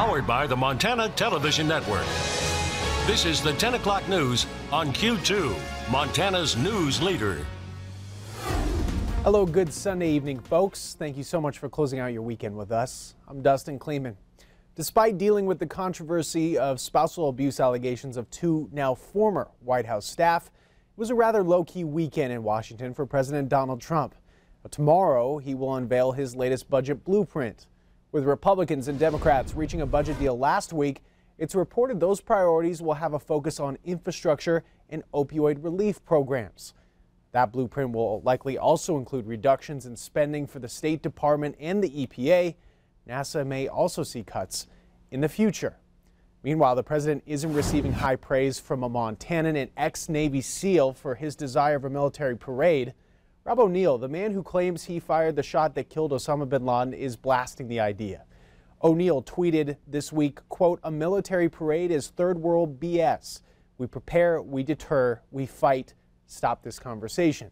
Powered by the Montana Television Network. This is the 10 o'clock news on Q2, Montana's news leader. Hello, good Sunday evening, folks. Thank you so much for closing out your weekend with us. I'm Dustin Klemann. Despite dealing with the controversy of spousal abuse allegations of two now former White House staff, it was a rather low-key weekend in Washington for President Donald Trump. Tomorrow, he will unveil his latest budget blueprint. With Republicans and Democrats reaching a budget deal last week, it's reported those priorities will have a focus on infrastructure and opioid relief programs. That blueprint will likely also include reductions in spending for the State Department and the EPA. NASA may also see cuts in the future. Meanwhile, the president isn't receiving high praise from a Montanan and ex-Navy SEAL for his desire of a military parade. Rob O'Neill, the man who claims he fired the shot that killed Osama bin Laden, is blasting the idea. O'Neill tweeted this week, quote, "A military parade is third world BS. We prepare, we deter, we fight. Stop this conversation."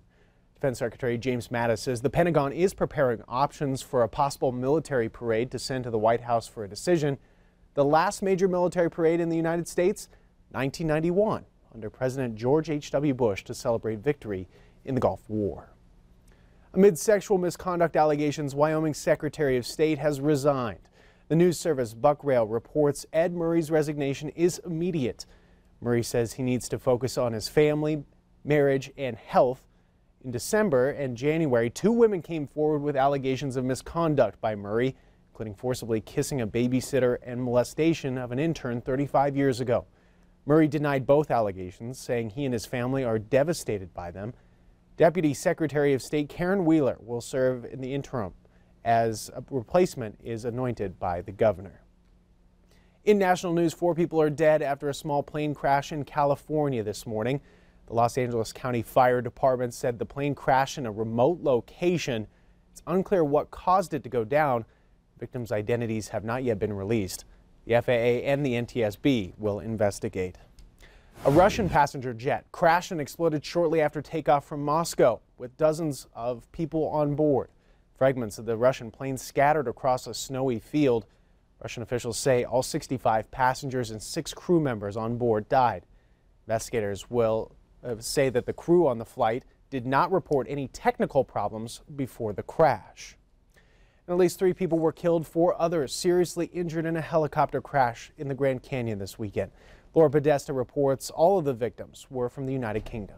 Defense Secretary James Mattis says the Pentagon is preparing options for a possible military parade to send to the White House for a decision. The last major military parade in the United States, 1991, under President George H.W. Bush to celebrate victory in the Gulf War. Amid sexual misconduct allegations, Wyoming's Secretary of State has resigned. The news service Buck-Rail reports Ed Murray's resignation is immediate. Murray says he needs to focus on his family, marriage, and health. In December and January, two women came forward with allegations of misconduct by Murray, including forcibly kissing a babysitter and molestation of an intern 35 years ago. Murray denied both allegations, saying he and his family are devastated by them. Deputy Secretary of State Karen Wheeler will serve in the interim as a replacement is anointed by the governor. In national news, 4 people are dead after a small plane crash in California this morning. The Los Angeles County Fire Department said the plane crashed in a remote location. It's unclear what caused it to go down. Victims' identities have not yet been released. The FAA and the NTSB will investigate. A Russian passenger jet crashed and exploded shortly after takeoff from Moscow, with dozens of people on board. Fragments of the Russian plane scattered across a snowy field. Russian officials say all 65 passengers and 6 crew members on board died. Investigators will say that the crew on the flight did not report any technical problems before the crash. And at least 3 people were killed, 4 others seriously injured in a helicopter crash in the Grand Canyon this weekend. Laura Podesta reports all of the victims were from the United Kingdom.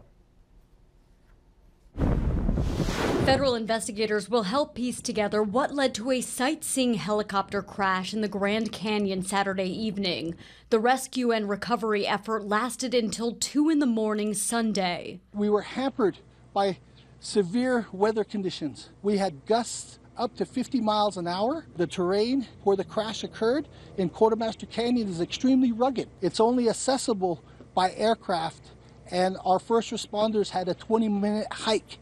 Federal investigators will help piece together what led to a sightseeing helicopter crash in the Grand Canyon Saturday evening. The rescue and recovery effort lasted until 2 in the morning Sunday. We were hampered by severe weather conditions. We had gusts up to 50 miles an hour. The terrain where the crash occurred in Quartermaster Canyon is extremely rugged. It's only accessible by aircraft, and our first responders had a 20-minute hike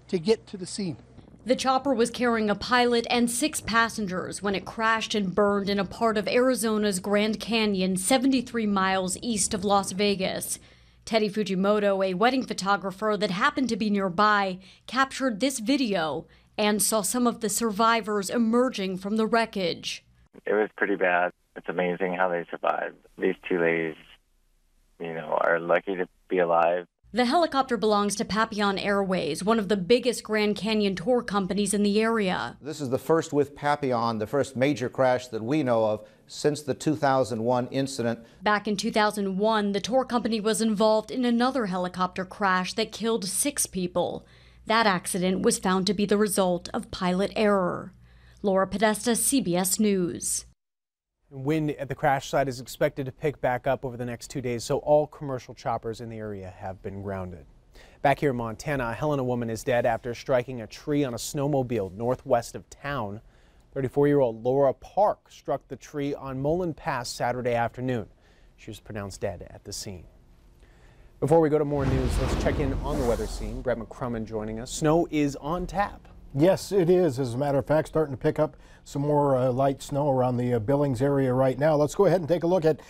to get to the scene. The chopper was carrying a pilot and 6 passengers when it crashed and burned in a part of Arizona's Grand Canyon, 73 miles east of Las Vegas. Teddy Fujimoto, a wedding photographer that happened to be nearby, captured this video and saw some of the survivors emerging from the wreckage. It was pretty bad. It's amazing how they survived. These 2 ladies, are lucky to be alive. The helicopter belongs to Papillon Airways, one of the biggest Grand Canyon tour companies in the area. This is the first with Papillon, the first major crash that we know of since the 2001 incident. Back in 2001, the tour company was involved in another helicopter crash that killed 6 people. That accident was found to be the result of pilot error. Laura Podesta, CBS News. Wind at the crash site is expected to pick back up over the next 2 days, so all commercial choppers in the area have been grounded. Back here in Montana, a Helena woman is dead after striking a tree on a snowmobile northwest of town. 34-year-old Laura Park struck the tree on Mullen Pass Saturday afternoon. She was pronounced dead at the scene. Before we go to more news, let's check in on the weather scene. Brett McCrummon joining us. Snow is on tap. Yes, it is. As a matter of fact, starting to pick up some more light snow around the Billings area right now. Let's go ahead and take a look at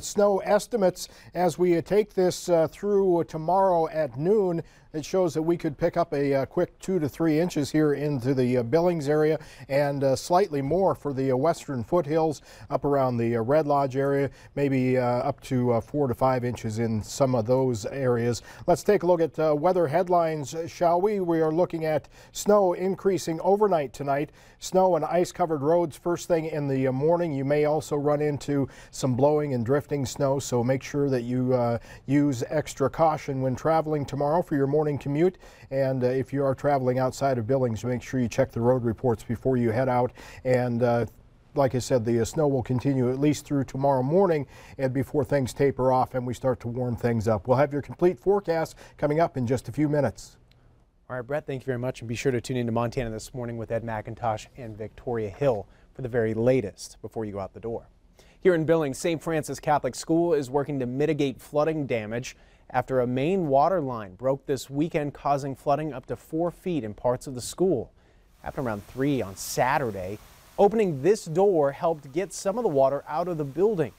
snow estimates as we take this through tomorrow at noon. it shows that we could pick up a quick 2 to 3 inches here into the Billings area, and slightly more for the western foothills up around the Red Lodge area, maybe up to 4 to 5 inches in some of those areas. Let's take a look at weather headlines, shall we? We are looking at snow increasing overnight tonight. Snow and ice-covered roads first thing in the morning. You may also run into some blowing and drifting snow, so make sure that you use extra caution when traveling tomorrow for your morning commute. And if you are traveling outside of Billings, make sure you check the road reports before you head out. And like I said, the snow will continue at least through tomorrow morning and before things taper off and we start to warm things up. We'll have your complete forecast coming up in just a few minutes. All right, Brett, thank you very much. And be sure to tune into Montana This Morning with Ed McIntosh and Victoria Hill for the very latest before you go out the door. Here in Billings, St. Francis Catholic School is working to mitigate flooding damage after a main water line broke this weekend, causing flooding up to 4 feet in parts of the school. Happened around 3 on Saturday. Opening this door helped get some of the water out of the building.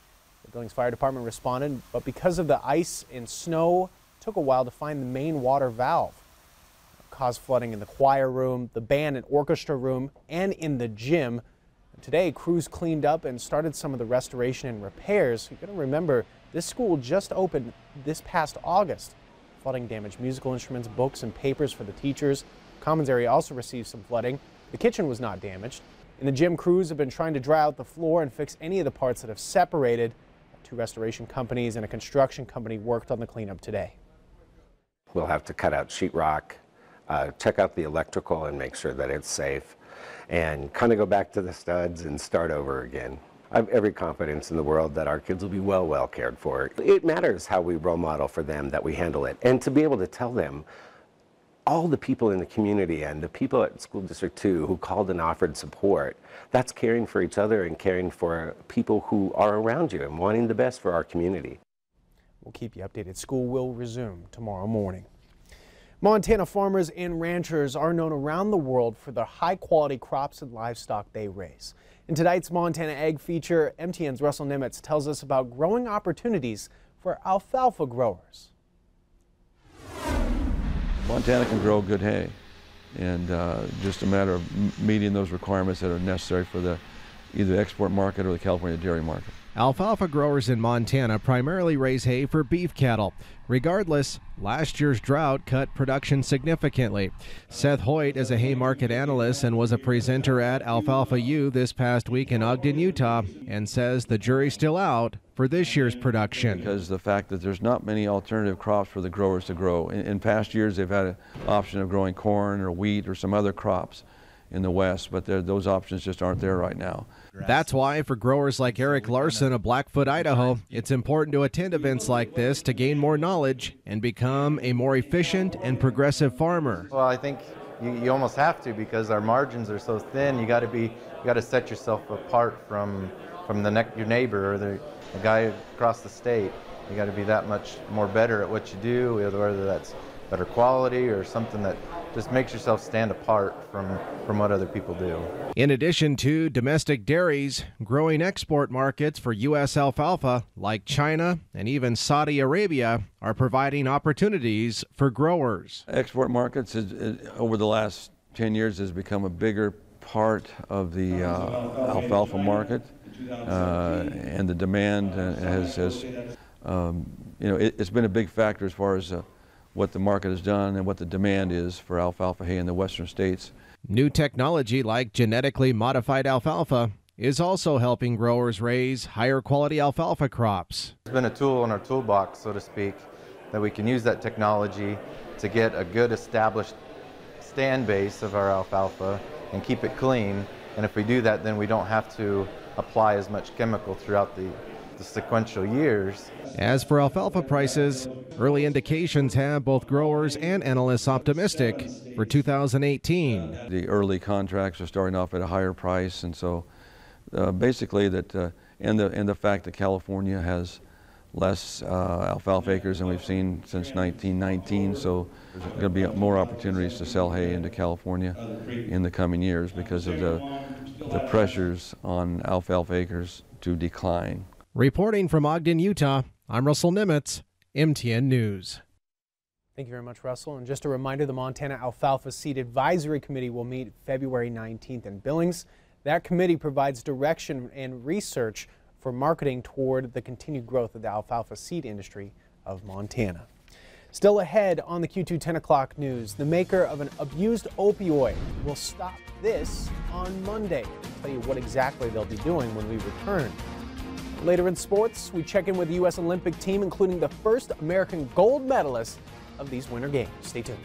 The Billings Fire Department responded, but because of the ice and snow, it took a while to find the main water valve. Caused flooding in the choir room, the band and orchestra room, and in the gym. Today, crews cleaned up and started some of the restoration and repairs. You've got to remember, this school just opened this past August. Flooding damaged musical instruments, books, and papers for the teachers. Commons area also received some flooding. The kitchen was not damaged. In the gym, crews have been trying to dry out the floor and fix any of the parts that have separated. 2 restoration companies and a construction company worked on the cleanup today. We'll have to cut out sheetrock, check out the electrical and make sure that it's safe, and kind of go back to the studs and start over again. I have every confidence in the world that our kids will be well cared for. It matters how we role model for them, that we handle it, and to be able to tell them, all the people in the community and the people at School District 2 who called and offered support, that's caring for each other and caring for people who are around you and wanting the best for our community. We'll keep you updated. School will resume tomorrow morning. Montana farmers and ranchers are known around the world for the high-quality crops and livestock they raise. In tonight's Montana Ag feature, MTN's Russell Nimitz tells us about growing opportunities for alfalfa growers. Montana can grow good hay, and just a matter of meeting those requirements that are necessary for the either export market or the California dairy market. Alfalfa growers in Montana primarily raise hay for beef cattle. Regardless, last year's drought cut production significantly. Seth Hoyt is a hay market analyst and was a presenter at Alfalfa U this past week in Ogden, Utah, and says the jury's still out for this year's production. Because the fact that there's not many alternative crops for the growers to grow. In past years, they've had an option of growing corn or wheat or some other crops in the West, but those options just aren't there right now. That's why for growers like Eric Larson of Blackfoot, Idaho, it's important to attend events like this to gain more knowledge and become a more efficient and progressive farmer. Well, I think you almost have to, because our margins are so thin. You got to set yourself apart from your neighbor or the guy across the state. You got to be that much more better at what you do, whether that's better quality or something that just makes yourself stand apart from what other people do. In addition to domestic dairies, growing export markets for U.S. alfalfa like China and even Saudi Arabia are providing opportunities for growers. Export markets over the last 10 years has become a bigger part of the alfalfa market, and the demand it's been a big factor as far as what the market has done and what the demand is for alfalfa hay in the western states. New technology like genetically modified alfalfa is also helping growers raise higher quality alfalfa crops. It's been a tool in our toolbox, so to speak, that we can use that technology to get a good established stand base of our alfalfa and keep it clean. And if we do that, then we don't have to apply as much chemical throughout the sequential years. As for alfalfa prices, early indications have both growers and analysts optimistic for 2018. The early contracts are starting off at a higher price, and so basically that, and the fact that California has less alfalfa acres than we've seen since 1919, so there's going to be more opportunities to sell hay into California in the coming years because of the pressures on alfalfa acres to decline. Reporting from Ogden, Utah, I'm Russell Nimitz, MTN News. Thank you very much, Russell. And just a reminder, the Montana Alfalfa Seed Advisory Committee will meet February 19th in Billings. That committee provides direction and research for marketing toward the continued growth of the alfalfa seed industry of Montana. Still ahead on the Q2 10 o'clock news, the maker of an abused opioid will stop this on Monday. I'll tell you what exactly they'll be doing when we return. Later in sports, we check in with the U.S. Olympic team, including the first American gold medalist of these Winter Games. Stay tuned.